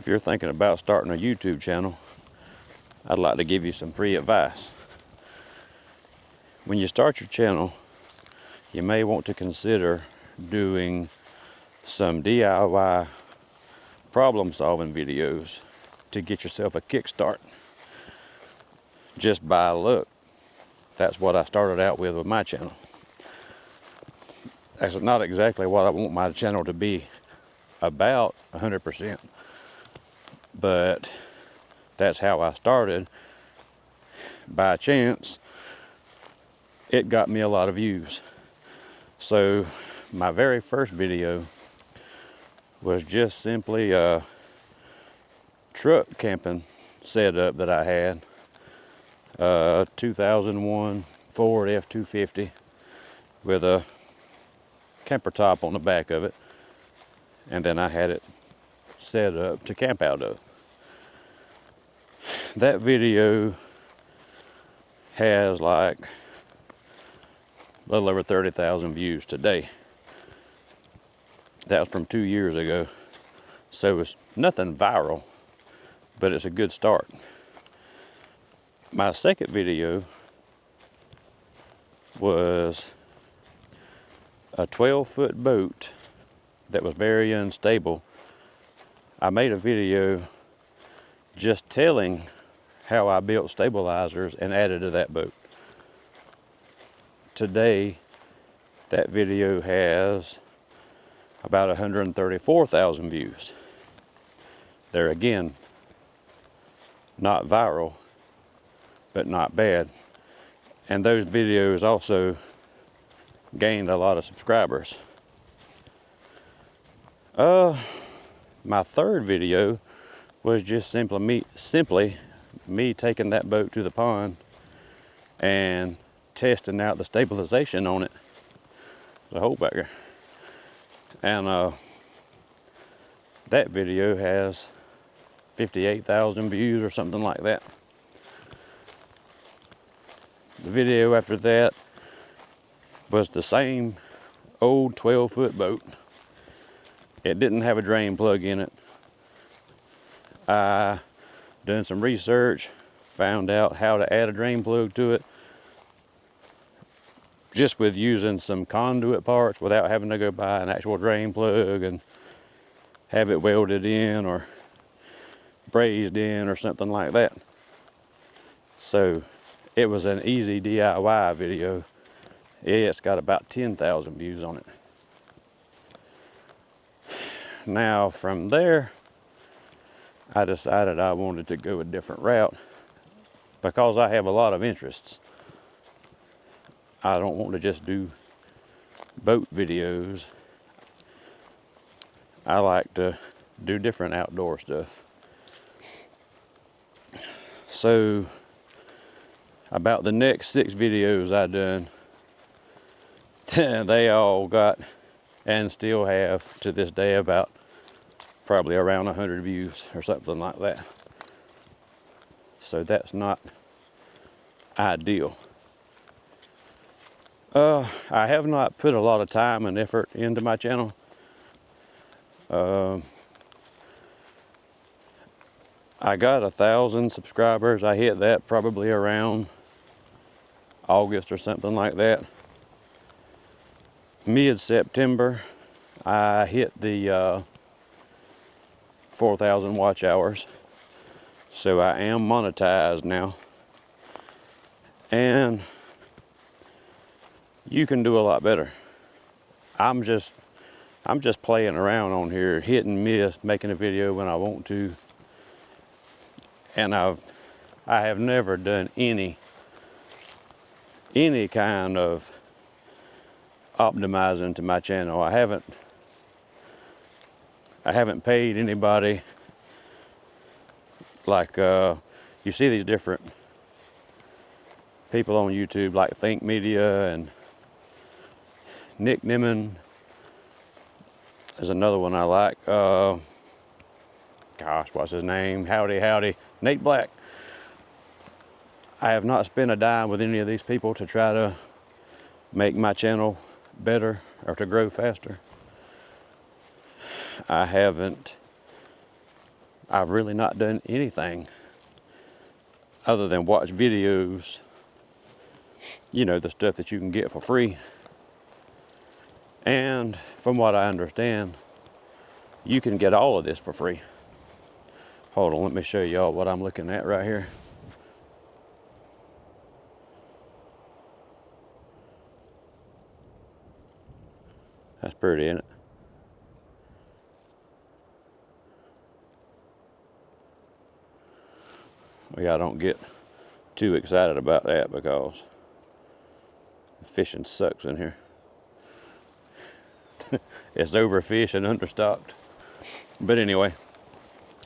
If you're thinking about starting a YouTube channel, I'd like to give you some free advice. When you start your channel, you may want to consider doing some DIY problem solving videos to get yourself a kickstart. Just by luck, that's what I started out with my channel. That's not exactly what I want my channel to be about 100%, but that's how I started. By chance, it got me a lot of views. So my very first video was just simply a truck camping setup that I had, a 2001 Ford F-250 with a camper top on the back of it, and then I had it set up to camp out of. That video has like a little over 30,000 views today. That was from 2 years ago, so it's nothing viral, but it's a good start. My second video was a 12-foot boat that was very unstable. I made a video just telling how I built stabilizers and added to that boat. Today, that video has about 134,000 views. They're again not viral, but not bad. And those videos also gained a lot of subscribers. My third video was just simply me taking that boat to the pond and testing out the stabilization on it, the hole back there. And that video has 58,000 views or something like that. The video after that was the same old 12-foot boat. It didn't have a drain plug in it. I done some research, found out how to add a drain plug to it just with using some conduit parts without having to go buy an actual drain plug and have it welded in or brazed in or something like that. So it was an easy DIY video. It's got about 10,000 views on it. Now from there, I decided I wanted to go a different route because I have a lot of interests. I don't want to just do boat videos. I like to do different outdoor stuff. So about the next 6 videos I done, they all got, and still have to this day, about probably around 100 views or something like that. So that's not ideal. I have not put a lot of time and effort into my channel. I got 1,000 subscribers. I hit that probably around August or something like that. Mid-September, I hit the 4,000 watch hours. So I am monetized now. And you can do a lot better. I'm just playing around on here, hit and miss, making a video when I want to. And I have never done any kind of optimizing to my channel. I haven't paid anybody. Like you see these different people on YouTube like Think Media and Nick Nimmin. There's another one I like. Gosh, what's his name? Howdy, Nate Black. I have not spent a dime with any of these people to try to make my channel better or to grow faster. I haven't I've really not done anything other than watch videos, you know, the stuff that you can get for free. And from what I understand, you can get all of this for free. Hold on, let me show y'all what I'm looking at right here. That's pretty, isn't it? Well, yeah, I don't get too excited about that because fishing sucks in here. It's overfished and understocked. But anyway,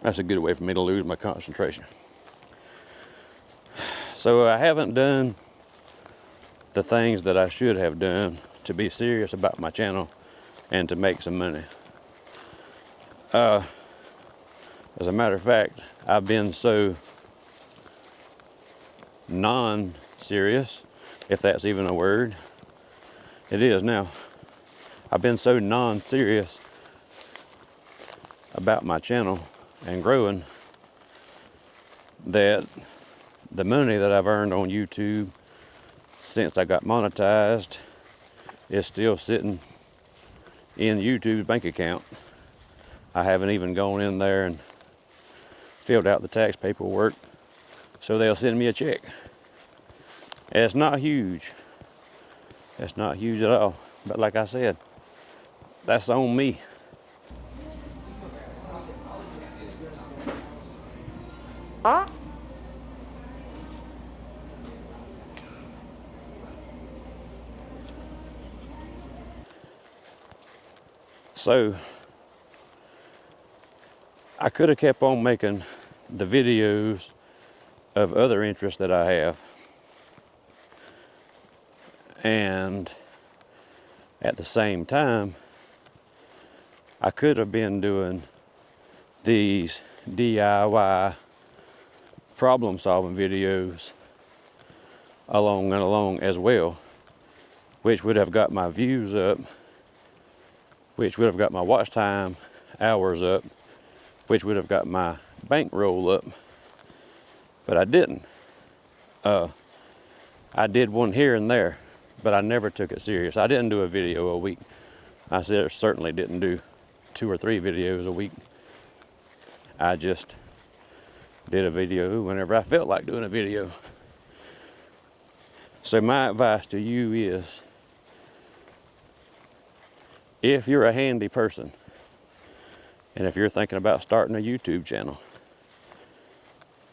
that's a good way for me to lose my concentration. So I haven't done the things that I should have done to be serious about my channel and to make some money. As a matter of fact, I've been so non-serious, if that's even a word. It is now. I've been so non-serious about my channel and growing that the money that I've earned on YouTube since I got monetized is still sitting in YouTube's bank account. I haven't even gone in there and filled out the tax paperwork, so they'll send me a check. And it's not huge. It's not huge at all. But like I said, that's on me. So I could have kept on making the videos of other interests that I have, and at the same time I could have been doing these DIY problem solving videos along as well, which would have got my views up, which would have got my watch time hours up, which would have got my bankroll up. But I didn't. I did one here and there, but I never took it serious. I didn't do a video a week. I certainly didn't do 2 or 3 videos a week. I just did a video whenever I felt like doing a video. So my advice to you is, if you're a handy person, and if you're thinking about starting a YouTube channel,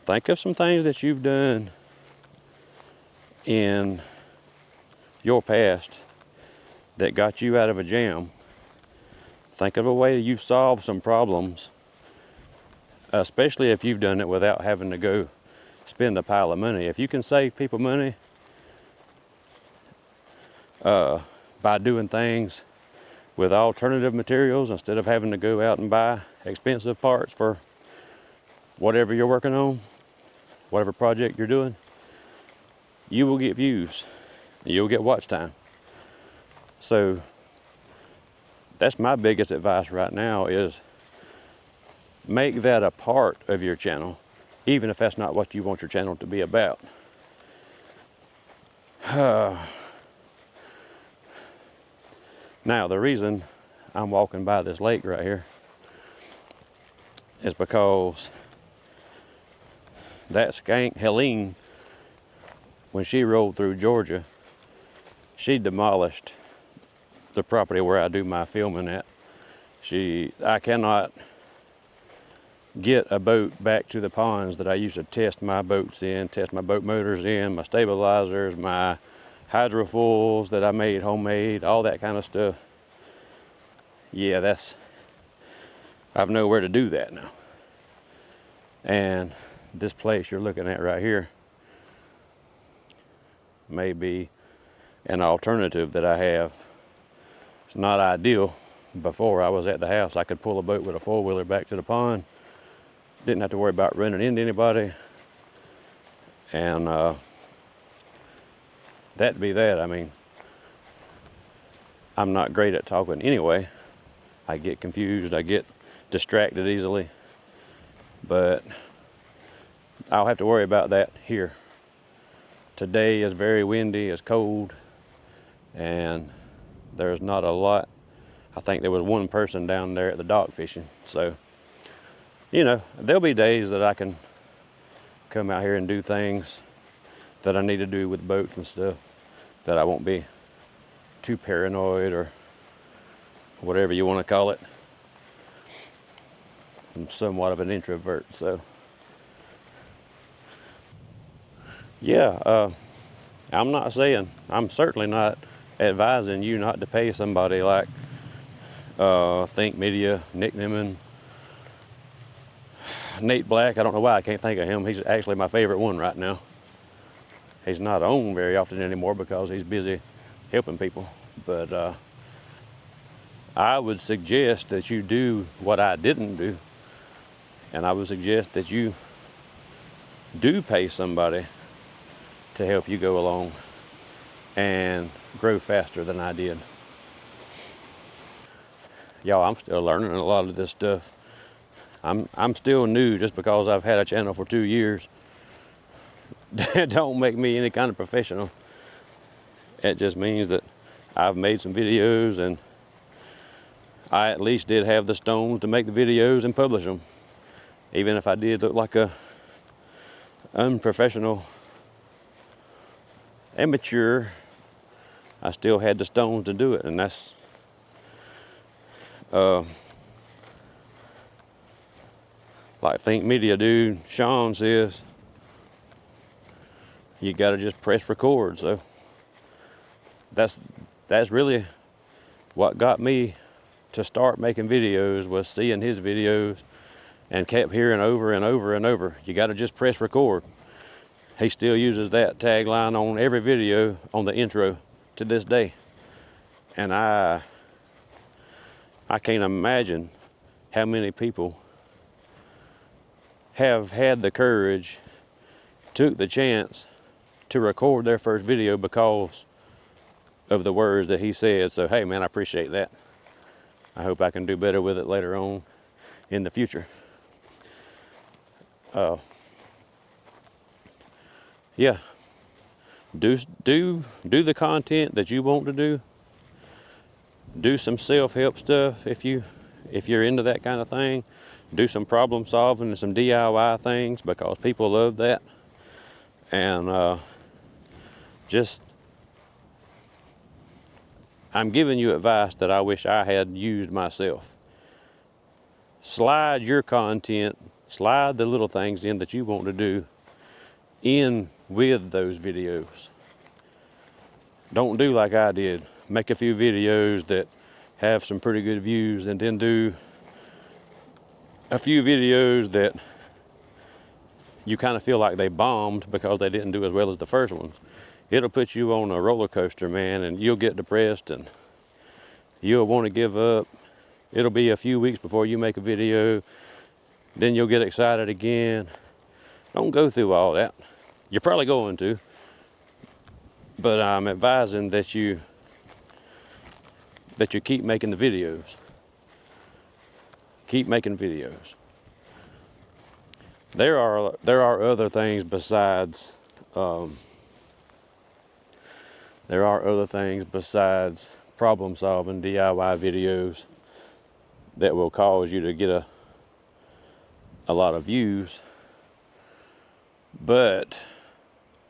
think of some things that you've done in your past that got you out of a jam. Think of a way you've solved some problems, especially if you've done it without having to go spend a pile of money. If you can save people money by doing things with alternative materials instead of having to go out and buy expensive parts for whatever you're working on, whatever project you're doing, you will get views, you'll get watch time. So that's my biggest advice right now, is make that a part of your channel, even if that's not what you want your channel to be about. Now, the reason I'm walking by this lake right here is because that skank Helene, when she rolled through Georgia, she demolished the property where I do my filming at. I cannot get a boat back to the ponds that I used to test my boats in, test my boat motors in, my stabilizers, my hydrofoils that I made homemade, all that kind of stuff. Yeah, I've nowhere to do that now. And this place you're looking at right here may be an alternative that I have. It's not ideal. Before I was at the house, I could pull a boat with a 4-wheeler back to the pond. Didn't have to worry about running into anybody. And that'd be that. I mean, I'm not great at talking anyway. I get confused, I get distracted easily. but I'll have to worry about that here. Today is very windy, it's cold, and there's not a lot. I think there was one person down there at the dock fishing. So, you know, there'll be days that I can come out here and do things that I need to do with boats and stuff, that I won't be too paranoid or whatever you want to call it. I'm somewhat of an introvert, so yeah, I'm certainly not advising you not to pay somebody like Think Media, Nick Nimmin, Nate Black. I don't know why I can't think of him. He's actually my favorite one right now. He's not on very often anymore because he's busy helping people. But I would suggest that you do what I didn't do. And I would suggest that you do pay somebody to help you go along and grow faster than I did. Y'all, I'm still learning a lot of this stuff. I'm still new. Just because I've had a channel for 2 years don't make me any kind of professional. It just means that I've made some videos, and I at least did have the stones to make the videos and publish them. Even if I did look like a unprofessional amateur, I still had the stones to do it. And that's like Think Media dude Sean says, you gotta just press record. So that's really what got me to start making videos, was seeing his videos and kept hearing over and over and over, you gotta just press record. He still uses that tagline on every video on the intro to this day. And I can't imagine how many people have had the courage, took the chance to record their first video because of the words that he said. So, hey man, I appreciate that. I hope I can do better with it later on in the future. Yeah, do the content that you want to do. Do some self-help stuff if you're into that kind of thing. Do some problem solving and some DIY things, because people love that. And I'm giving you advice that I wish I had used myself. Slide your content, slide the little things in that you want to do in with those videos. Don't do like I did. Make a few videos that have some pretty good views, and then do a few videos that you kind of feel like they bombed because they didn't do as well as the first ones. It'll put you on a roller coaster, man, and you'll get depressed and you'll want to give up. It'll be a few weeks before you make a video, then you'll get excited again. Don't go through all that. You're probably going to, but I'm advising that you keep making the videos. Keep making videos. There are other things besides problem solving DIY videos that will cause you to get a lot of views, but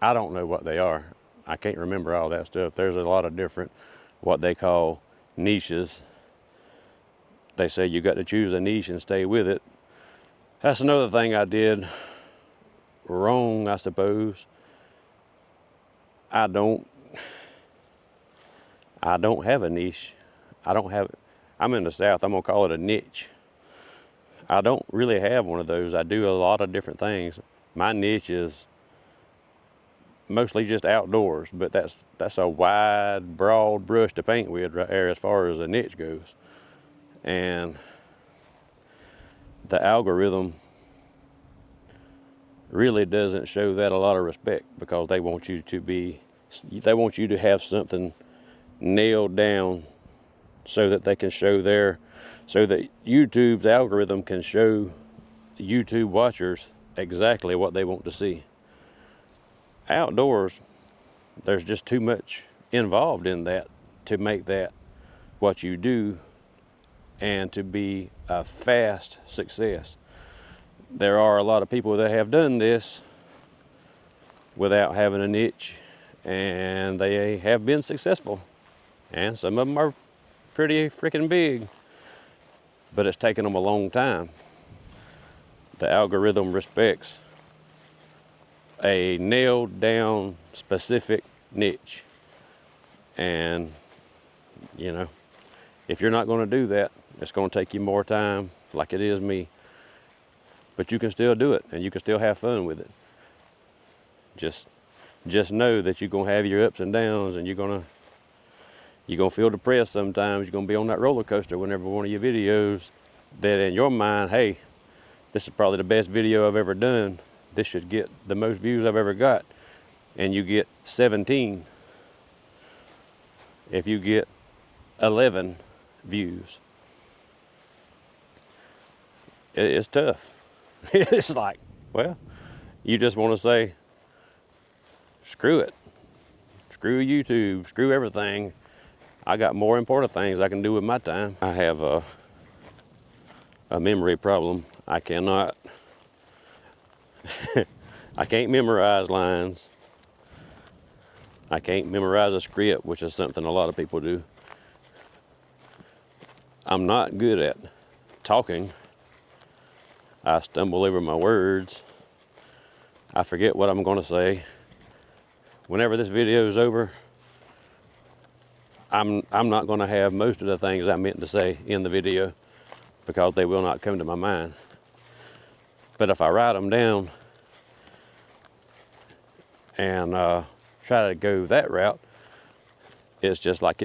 I don't know what they are. I can't remember all that stuff. There's a lot of different, what they call niches. They say you got to choose a niche and stay with it. That's another thing I did wrong, I suppose. I don't have a niche. I'm in the South, I'm gonna call it a niche. I don't really have one of those. I do a lot of different things. My niche is mostly just outdoors, but that's a wide, broad brush to paint with right there as far as a niche goes. And the algorithm really doesn't show that a lot of respect, because they want you to have something nailed down so that YouTube's algorithm can show YouTube watchers exactly what they want to see. Outdoors, there's just too much involved in that to make that what you do and to be a fast success. There are a lot of people that have done this without having a niche, and they have been successful, and some of them are pretty freaking big, but it's taken them a long time. The algorithm respects a nailed down specific niche, and you know, if you're not going to do that, it's going to take you more time, like it is me, but you can still do it and you can still have fun with it. Just know that you're going to have your ups and downs, and you're going to feel depressed sometimes. You're going to be on that roller coaster whenever one of your videos that in your mind, hey, this is probably the best video I've ever done. This should get the most views I've ever got. And you get 17. If you get 11 views, it's tough. It's like, well, you just want to say, screw it. Screw YouTube, screw everything. I got more important things I can do with my time. I have a memory problem. I cannot, I can't memorize lines. I can't memorize a script, which is something a lot of people do. I'm not good at talking. I stumble over my words. I forget what I'm going to say. Whenever this video is over, I'm not going to have most of the things I meant to say in the video because they will not come to my mind. But if I write them down and try to go that route, it's just like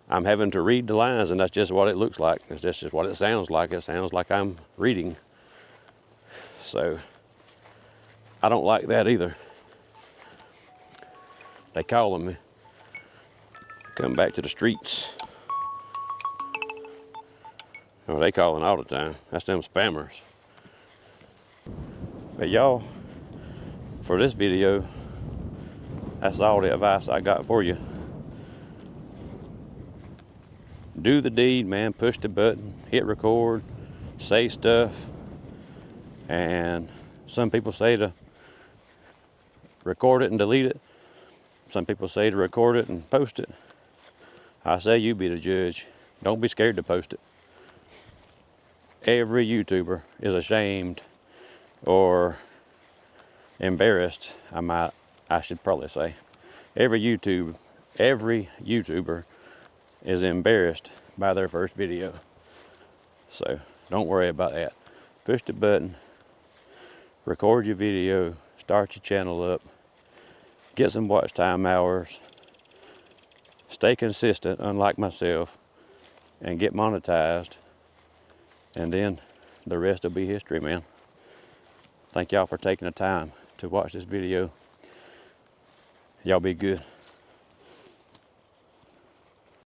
I'm having to read the lines, and that's just what it looks like. It's just what it sounds like. It sounds like I'm reading. So I don't like that either. They calling me. Come back to the streets. Oh, they calling all the time. That's them spammers. But y'all, for this video, that's all the advice I got for you. Do the deed, man. Push the button, hit record, say stuff. And some people say to record it and delete it. Some people say to record it and post it. I say you be the judge. Don't be scared to post it. Every YouTuber is ashamed or embarrassed, I should probably say. Every YouTuber is embarrassed by their first video. So don't worry about that. Push the button, record your video, start your channel up, get some watch time hours, stay consistent, unlike myself, and get monetized. And then the rest will be history, man. Thank y'all for taking the time to watch this video. Y'all be good.